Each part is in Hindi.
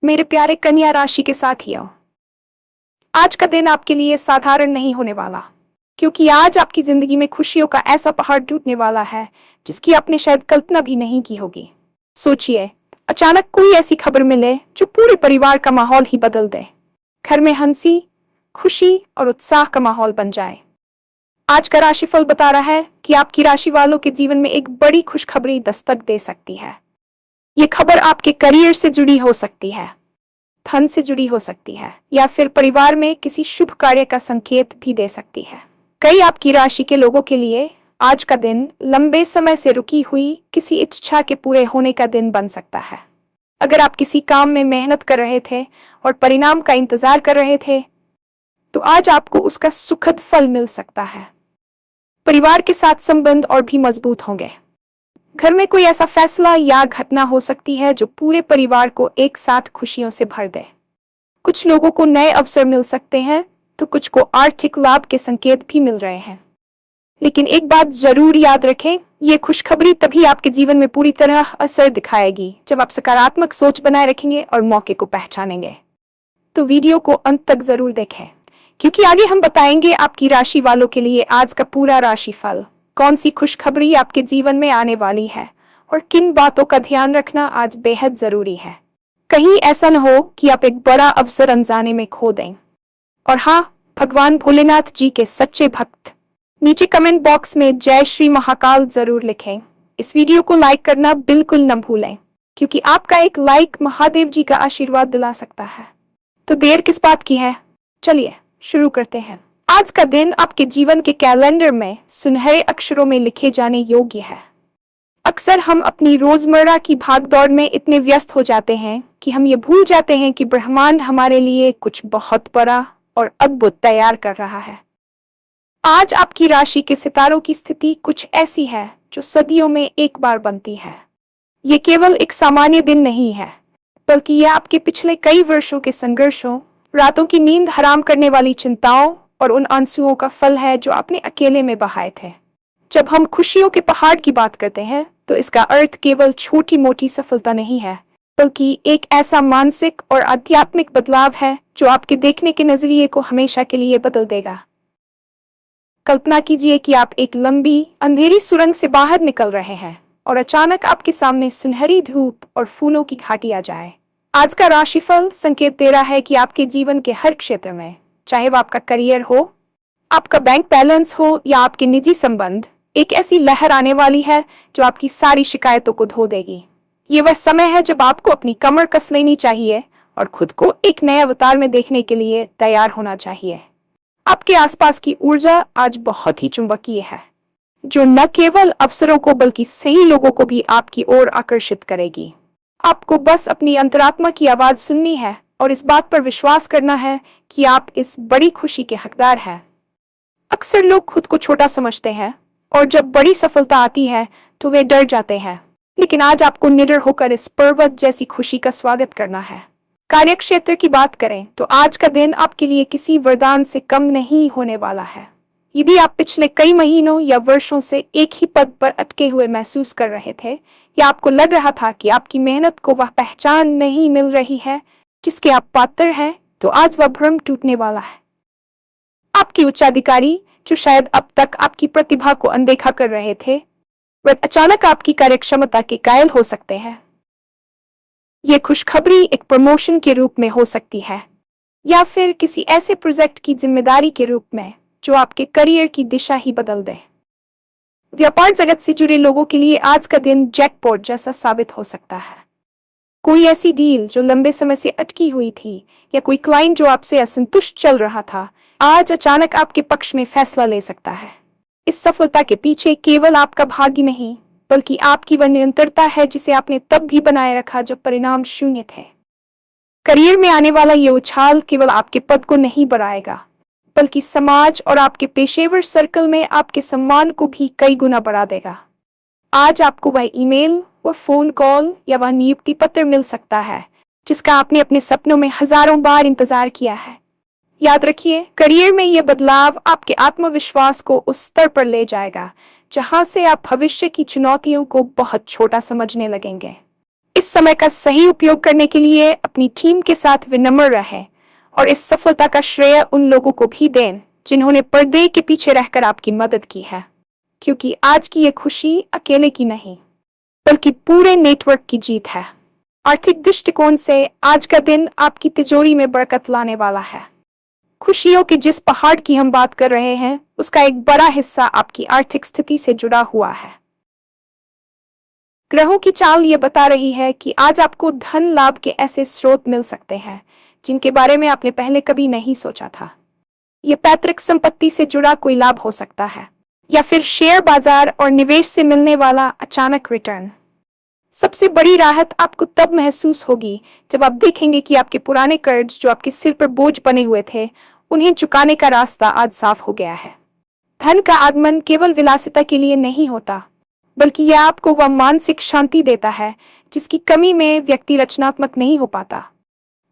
मेरे प्यारे कन्या राशि के साथियों, आज का दिन आपके लिए साधारण नहीं होने वाला, क्योंकि आज आपकी जिंदगी में खुशियों का ऐसा पहाड़ टूटने वाला है जिसकी आपने शायद कल्पना भी नहीं की होगी। सोचिए, अचानक कोई ऐसी खबर मिले जो पूरे परिवार का माहौल ही बदल दे। घर में हंसी, खुशी और उत्साह का माहौल बन जाए। आज का राशिफल बता रहा है कि आपकी राशि वालों के जीवन में एक बड़ी खुशखबरी दस्तक दे सकती है। ये खबर आपके करियर से जुड़ी हो सकती है, धन से जुड़ी हो सकती है, या फिर परिवार में किसी शुभ कार्य का संकेत भी दे सकती है। कई आपकी राशि के लोगों के लिए आज का दिन लंबे समय से रुकी हुई किसी इच्छा के पूरे होने का दिन बन सकता है। अगर आप किसी काम में मेहनत कर रहे थे और परिणाम का इंतजार कर रहे थे, तो आज आपको उसका सुखद फल मिल सकता है। परिवार के साथ संबंध और भी मजबूत होंगे। घर में कोई ऐसा फैसला या घटना हो सकती है जो पूरे परिवार को एक साथ खुशियों से भर दे। कुछ लोगों को नए अवसर मिल सकते हैं, तो कुछ को आर्थिक लाभ के संकेत भी मिल रहे हैं। लेकिन एक बात जरूर याद रखें, ये खुशखबरी तभी आपके जीवन में पूरी तरह असर दिखाएगी जब आप सकारात्मक सोच बनाए रखेंगे और मौके को पहचानेंगे। तो वीडियो को अंत तक जरूर देखें, क्योंकि आगे हम बताएंगे आपकी राशि वालों के लिए आज का पूरा राशिफल, कौन सी खुशखबरी आपके जीवन में आने वाली है और किन बातों का ध्यान रखना आज बेहद जरूरी है। कहीं ऐसा न हो कि आप एक बड़ा अवसर अनजाने में खो दें। और हाँ, भगवान भोलेनाथ जी के सच्चे भक्त नीचे कमेंट बॉक्स में जय श्री महाकाल जरूर लिखें। इस वीडियो को लाइक करना बिल्कुल न भूलें, क्योंकि आपका एक लाइक महादेव जी का आशीर्वाद दिला सकता है। तो देर किस बात की है, चलिए शुरू करते हैं। आज का दिन आपके जीवन के कैलेंडर में सुनहरे अक्षरों में लिखे जाने योग्य है। अक्सर हम अपनी रोजमर्रा की भागदौड़ में इतने व्यस्त हो जाते हैं कि हम ये भूल जाते हैं कि ब्रह्मांड हमारे लिए कुछ बहुत बड़ा और अद्भुत तैयार कर रहा है। आज आपकी राशि के सितारों की स्थिति कुछ ऐसी है जो सदियों में एक बार बनती है। ये केवल एक सामान्य दिन नहीं है, बल्कि यह आपके पिछले कई वर्षों के संघर्षों, रातों की नींद हराम करने वाली चिंताओं और उन आंसुओं का फल है जो आपने अकेले में बहाए थे। जब हम खुशियों के पहाड़ की बात करते हैं, तो इसका अर्थ केवल छोटी मोटी सफलता नहीं है, बल्कि एक ऐसा मानसिक और आध्यात्मिक बदलाव है जो आपके देखने के नजरिए को हमेशा के लिए बदल देगा। कल्पना कीजिए कि आप एक लंबी अंधेरी सुरंग से बाहर निकल रहे हैं और अचानक आपके सामने सुनहरी धूप और फूलों की घाटी आ जाए। आज का राशिफल संकेत दे रहा है कि आपके जीवन के हर क्षेत्र में, चाहे वह आपका करियर हो, आपका बैंक बैलेंस हो या आपके निजी संबंध, एक ऐसी लहर आने वाली है जो आपकी सारी शिकायतों को धो देगी। ये वह समय है जब आपको अपनी कमर कस लेनी चाहिए और खुद को एक नए अवतार में देखने के लिए तैयार होना चाहिए। आपके आसपास की ऊर्जा आज बहुत ही चुंबकीय है, जो न केवल अवसरों को बल्कि सही लोगों को भी आपकी ओर आकर्षित करेगी। आपको बस अपनी अंतरात्मा की आवाज सुननी है और इस बात पर विश्वास करना है कि आप इस बड़ी खुशी के हकदार हैं। अक्सर लोग खुद को छोटा समझते हैं और जब बड़ी सफलता आती है तो वे डर जाते हैं, लेकिन आज आपको निडर होकर इस पर्वत जैसी खुशी का स्वागत करना है। कार्यक्षेत्र की बात करें तो आज का दिन आपके लिए किसी वरदान से कम नहीं होने वाला है। यदि आप पिछले कई महीनों या वर्षों से एक ही पद पर अटके हुए महसूस कर रहे थे, या आपको लग रहा था कि आपकी मेहनत को वह पहचान नहीं मिल रही है जिसके आप पात्र हैं, तो आज वह भ्रम टूटने वाला है। आपके उच्चाधिकारी, जो शायद अब तक आपकी प्रतिभा को अनदेखा कर रहे थे, वह अचानक आपकी कार्यक्षमता के कायल हो सकते हैं। यह खुशखबरी एक प्रमोशन के रूप में हो सकती है, या फिर किसी ऐसे प्रोजेक्ट की जिम्मेदारी के रूप में जो आपके करियर की दिशा ही बदल दे। व्यापार जगत से जुड़े लोगों के लिए आज का दिन जैकपॉट जैसा साबित हो सकता है। कोई ऐसी डील जो लंबे समय से अटकी हुई थी, या कोई क्लाइंट जो आपसे असंतुष्ट चल रहा था, आज अचानक आपके पक्ष में फैसला ले सकता है। इस सफलता के पीछे केवल आपका भाग्य नहीं, बल्कि आपकी वह निरंतरता है जिसे आपने तब भी बनाए रखा जब परिणाम शून्य थे। करियर में आने वाला ये उछाल केवल आपके पद को नहीं बढ़ाएगा, बल्कि समाज और आपके पेशेवर सर्कल में आपके सम्मान को भी कई गुना बढ़ा देगा। आज आपको वह ईमेल, वह फोन कॉल या वह नियुक्ति पत्र मिल सकता है जिसका आपने अपने सपनों में हजारों बार इंतजार किया है। याद रखिए, करियर में यह बदलाव आपके आत्मविश्वास को उस स्तर पर ले जाएगा जहां से आप भविष्य की चुनौतियों को बहुत छोटा समझने लगेंगे। इस समय का सही उपयोग करने के लिए अपनी टीम के साथ विनम्र रहें और इस सफलता का श्रेय उन लोगों को भी दें जिन्होंने पर्दे के पीछे रहकर आपकी मदद की है, क्योंकि आज की ये खुशी अकेले की नहीं बल्कि पूरे नेटवर्क की जीत है। आर्थिक दृष्टिकोण से आज का दिन आपकी तिजोरी में बरकत लाने वाला है। खुशियों के जिस पहाड़ की हम बात कर रहे हैं उसका एक बड़ा हिस्सा आपकी आर्थिक स्थिति से जुड़ा हुआ है। ग्रहों की चाल ये बता रही है कि आज आपको धन लाभ के ऐसे स्रोत मिल सकते हैं जिनके बारे में आपने पहले कभी नहीं सोचा था। ये पैतृक संपत्ति से जुड़ा कोई लाभ हो सकता है या फिर शेयर बाजार और निवेश से मिलने वाला अचानक रिटर्न। सबसे बड़ी राहत आपको तब महसूस होगी जब आप देखेंगे कि आपके पुराने कर्ज जो आपके सिर पर बोझ बने हुए थे, उन्हें चुकाने का रास्ता आज साफ हो गया है। धन का आगमन केवल विलासिता के लिए नहीं होता, बल्कि यह आपको वह मानसिक शांति देता है जिसकी कमी में व्यक्ति रचनात्मक नहीं हो पाता।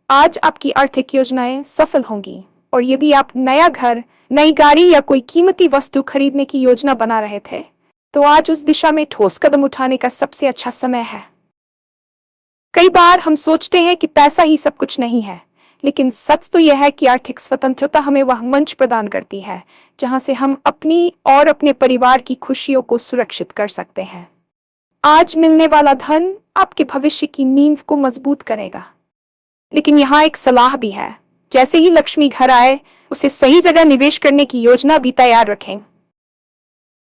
आज आपकी आर्थिक योजनाएं सफल होंगी और यदि आप नया घर, नई गाड़ी या कोई कीमती वस्तु खरीदने की योजना बना रहे थे, तो आज उस दिशा में ठोस कदम उठाने का सबसे अच्छा समय है। कई बार हम सोचते हैं कि पैसा ही सब कुछ नहीं है, लेकिन सच तो यह है कि आर्थिक स्वतंत्रता हमें वह मंच प्रदान करती है जहां से हम अपनी और अपने परिवार की खुशियों को सुरक्षित कर सकते हैं। आज मिलने वाला धन आपके भविष्य की नींव को मजबूत करेगा, लेकिन यहाँ एक सलाह भी है। जैसे ही लक्ष्मी घर आए, उसे सही जगह निवेश करने की योजना भी तैयार रखें।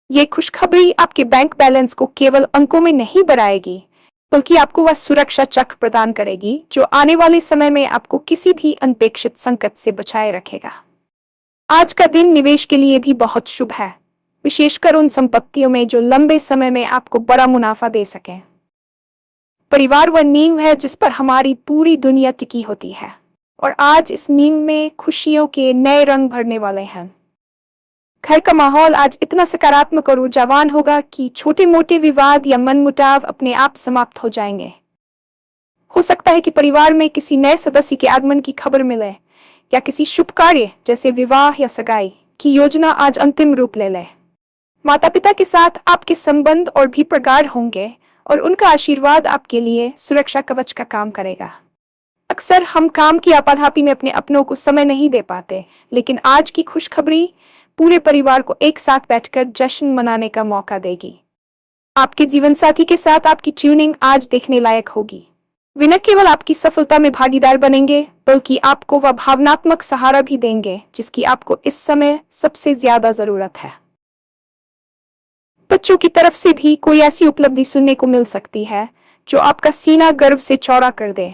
ये खुशखबरी आपके बैंक बैलेंस को केवल अंकों में नहीं बढ़ाएगी, बल्कि आपको वह सुरक्षा चक्र प्रदान करेगी जो आने वाले समय में आपको किसी भी अनपेक्षित संकट से बचाए रखेगा। आज का दिन निवेश के लिए भी बहुत शुभ है, विशेषकर उन संपत्तियों में जो लंबे समय में आपको बड़ा मुनाफा दे सकें। परिवार वह नींव है जिस पर हमारी पूरी दुनिया टिकी होती है, और आज इस नींव में खुशियों के नए रंग भरने वाले हैं। घर का माहौल आज इतना सकारात्मक और ऊर्जावान होगा कि छोटे मोटे विवाद या मनमुटाव अपने आप समाप्त हो जाएंगे। हो सकता है कि परिवार में किसी नए सदस्य के आगमन की खबर मिले या किसी शुभ कार्य जैसे विवाह या सगाई की योजना आज अंतिम रूप ले ले। माता पिता के साथ आपके संबंध और भी प्रगाढ़ होंगे और उनका आशीर्वाद आपके लिए सुरक्षा कवच का काम करेगा। अक्सर हम काम की आपाधापी में अपने अपनों को समय नहीं दे पाते, लेकिन आज की खुशखबरी पूरे परिवार को एक साथ बैठकर जश्न मनाने का मौका देगी। आपके जीवन साथी के साथ आपकी ट्यूनिंग आज देखने लायक होगी। वे न केवल आपकी सफलता में भागीदार बनेंगे, बल्कि आपको वह भावनात्मक सहारा भी देंगे जिसकी आपको इस समय सबसे ज्यादा जरूरत है। बच्चों की तरफ से भी कोई ऐसी उपलब्धि सुनने को मिल सकती है जो आपका सीना गर्व से चौड़ा कर दे।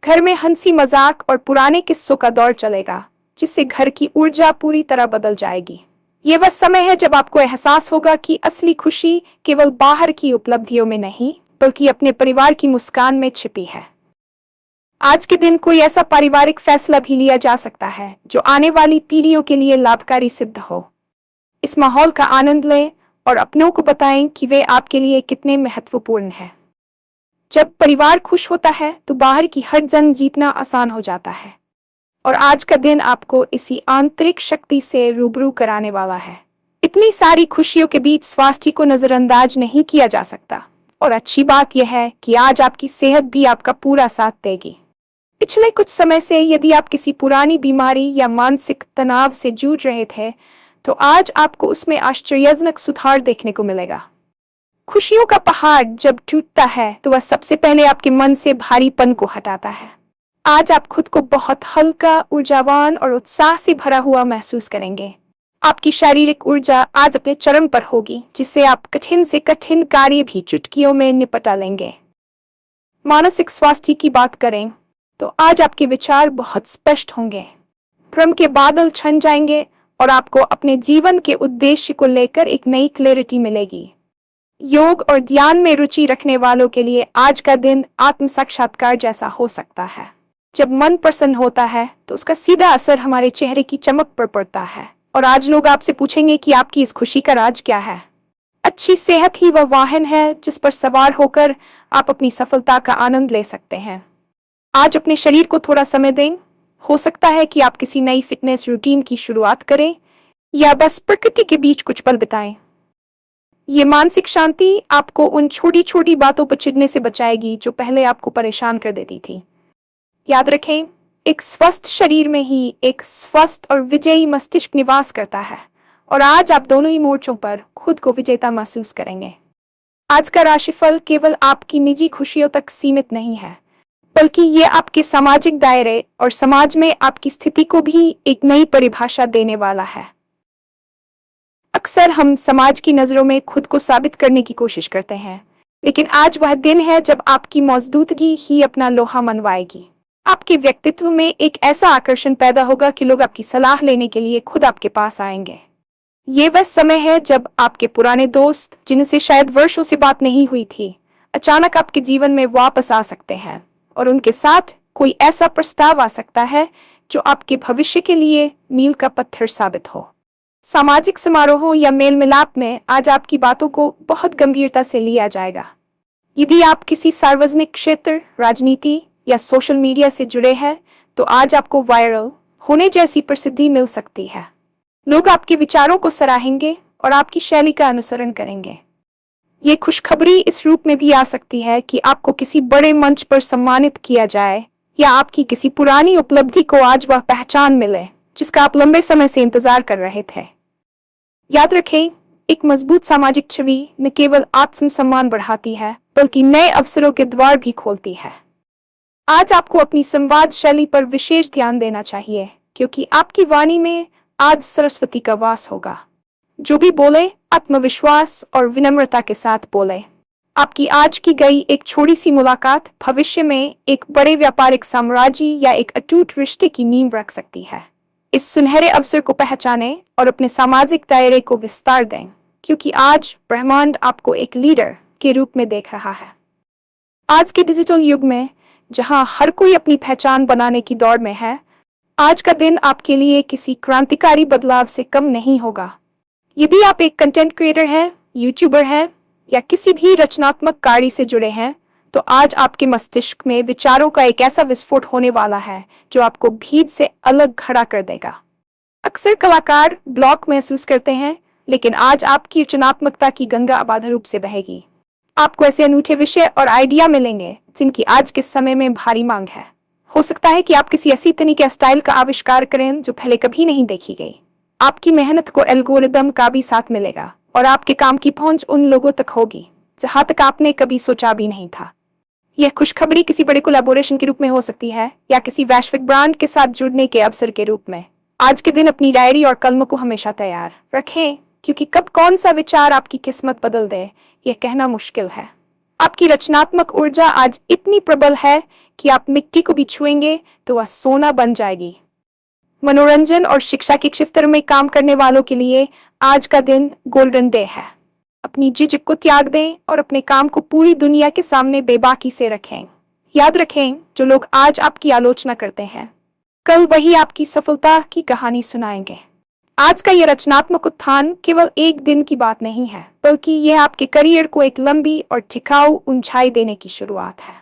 घर में हंसी मजाक और पुराने किस्सों का दौर चलेगा, जिससे घर की ऊर्जा पूरी तरह बदल जाएगी। ये वह समय है जब आपको एहसास होगा कि असली खुशी केवल बाहर की उपलब्धियों में नहीं, बल्कि अपने परिवार की मुस्कान में छिपी है। आज के दिन कोई ऐसा पारिवारिक फैसला भी लिया जा सकता है जो आने वाली पीढ़ियों के लिए लाभकारी सिद्ध हो। इस माहौल का आनंद लें और अपनों को बताएं कि वे आपके लिए कितने महत्वपूर्ण हैं। जब परिवार खुश होता है तो बाहर की हर जंग जीतना आसान हो जाता है, और आज का दिन आपको इसी आंतरिक शक्ति से रूबरू कराने वाला है। इतनी सारी खुशियों के बीच स्वास्थ्य को नजरअंदाज नहीं किया जा सकता, और अच्छी बात यह है कि आज आपकी सेहत भी आपका पूरा साथ देगी। पिछले कुछ समय से यदि आप किसी पुरानी बीमारी या मानसिक तनाव से जूझ रहे थे, तो आज आपको उसमें आश्चर्यजनक सुधार देखने को मिलेगा। खुशियों का पहाड़ जब टूटता है तो वह सबसे पहले आपके मन से भारीपन को हटाता है। आज आप खुद को बहुत हल्का, ऊर्जावान और उत्साह से भरा हुआ महसूस करेंगे। आपकी शारीरिक ऊर्जा आज अपने चरम पर होगी, जिससे आप कठिन से कठिन कार्य भी चुटकियों में निपटा लेंगे। मानसिक स्वास्थ्य की बात करें तो आज आपके विचार बहुत स्पष्ट होंगे। भ्रम के बादल छन जाएंगे और आपको अपने जीवन के उद्देश्य को लेकर एक नई क्लैरिटी मिलेगी। योग और ध्यान में रुचि रखने वालों के लिए आज का दिन आत्म साक्षात्कार जैसा हो सकता है। जब मन प्रसन्न होता है तो उसका सीधा असर हमारे चेहरे की चमक पर पड़ता है, और आज लोग आपसे पूछेंगे कि आपकी इस खुशी का राज क्या है। अच्छी सेहत ही वह वाहन है जिस पर सवार होकर आप अपनी सफलता का आनंद ले सकते हैं। आज अपने शरीर को थोड़ा समय दें। हो सकता है कि आप किसी नई फिटनेस रूटीन की शुरुआत करें या बस प्रकृति के बीच कुछ पल बिताएं। ये मानसिक शांति आपको उन छोटी छोटी बातों पर चिढ़ने से बचाएगी जो पहले आपको परेशान कर देती थी। याद रखें, एक स्वस्थ शरीर में ही एक स्वस्थ और विजयी मस्तिष्क निवास करता है, और आज आप दोनों ही मोर्चों पर खुद को विजेता महसूस करेंगे। आज का राशिफल केवल आपकी निजी खुशियों तक सीमित नहीं है, बल्कि ये आपके सामाजिक दायरे और समाज में आपकी स्थिति को भी एक नई परिभाषा देने वाला है। अक्सर हम समाज की नजरों में खुद को साबित करने की कोशिश करते हैं, लेकिन आज वह दिन है जब आपकी मौजूदगी ही अपना लोहा मनवाएगी। आपके व्यक्तित्व में एक ऐसा आकर्षण पैदा होगा कि लोग आपकी सलाह लेने के लिए खुद आपके पास आएंगे। ये वह समय है जब आपके पुराने दोस्त, जिनसे शायद वर्षों से बात नहीं हुई थी, अचानक आपके जीवन में वापस आ सकते हैं, और उनके साथ कोई ऐसा प्रस्ताव आ सकता है जो आपके भविष्य के लिए मील का पत्थर साबित हो। सामाजिक समारोहों या मेल मिलाप में आज आपकी बातों को बहुत गंभीरता से लिया जाएगा। यदि आप किसी सार्वजनिक क्षेत्र, राजनीति या सोशल मीडिया से जुड़े हैं, तो आज आपको वायरल होने जैसी प्रसिद्धि मिल सकती है। लोग आपके विचारों को सराहेंगे और आपकी शैली का अनुसरण करेंगे। ये खुशखबरी इस रूप में भी आ सकती है कि आपको किसी बड़े मंच पर सम्मानित किया जाए, या आपकी किसी पुरानी उपलब्धि को आज वह पहचान मिले जिसका आप लंबे समय से इंतजार कर रहे थे। याद रखें, एक मजबूत सामाजिक छवि न केवल आत्मसम्मान बढ़ाती है, बल्कि नए अवसरों के द्वार भी खोलती है। आज आपको अपनी संवाद शैली पर विशेष ध्यान देना चाहिए, क्योंकि आपकी वाणी में आज सरस्वती का वास होगा। जो भी बोले, आत्मविश्वास और विनम्रता के साथ बोले। आपकी आज की गई एक छोटी सी मुलाकात भविष्य में एक बड़े व्यापारिक साम्राज्य या एक अटूट रिश्ते की नींव रख सकती है। इस सुनहरे अवसर को पहचानें और अपने सामाजिक दायरे को विस्तार दें, क्योंकि आज ब्रह्मांड आपको एक लीडर के रूप में देख रहा है। आज के डिजिटल युग में, जहां हर कोई अपनी पहचान बनाने की दौड़ में है, आज का दिन आपके लिए किसी क्रांतिकारी बदलाव से कम नहीं होगा। यदि आप एक कंटेंट क्रिएटर हैं, यूट्यूबर हैं, या किसी भी रचनात्मक कार्य से जुड़े हैं, तो आज आपके मस्तिष्क में विचारों का एक ऐसा विस्फोट होने वाला है जो आपको भीड़ से अलग खड़ा कर देगा। अक्सर कलाकार ब्लॉक महसूस करते हैं, लेकिन आज आपकी रचनात्मकता की गंगा अबाध रूप से बहेगी। आपको ऐसे अनूठे विषय और आइडिया मिलेंगे जिनकी आज के समय में भारी मांग है। हो सकता है कि आप किसी ऐसी तकनीक या स्टाइल का आविष्कार करें जो पहले कभी नहीं देखी गई। आपकी मेहनत को एल्गोरिदम का भी साथ मिलेगा, और आपके काम की पहुंच उन लोगों तक होगी जहां तक आपने कभी सोचा भी नहीं था। यह खुशखबरी किसी बड़े कोलैबोरेशन के रूप में हो सकती है, या किसी वैश्विक ब्रांड के साथ जुड़ने के अवसर के रूप में। आज के दिन अपनी डायरी और कलम को हमेशा तैयार रखें, क्योंकि कब कौन सा विचार आपकी किस्मत बदल दे, यह कहना मुश्किल है। आपकी रचनात्मक ऊर्जा आज इतनी प्रबल है कि आप मिट्टी को भी छुएंगे तो वह सोना बन जाएगी। मनोरंजन और शिक्षा के क्षेत्र में काम करने वालों के लिए आज का दिन गोल्डन डे है। अपनी झिझक को त्याग दें और अपने काम को पूरी दुनिया के सामने बेबाकी से रखें। याद रखें, जो लोग आज आपकी आलोचना करते हैं, कल वही आपकी सफलता की कहानी सुनाएंगे। आज का यह रचनात्मक उत्थान केवल एक दिन की बात नहीं है, बल्कि यह आपके करियर को एक लंबी और टिकाऊ ऊंचाई देने की शुरुआत है।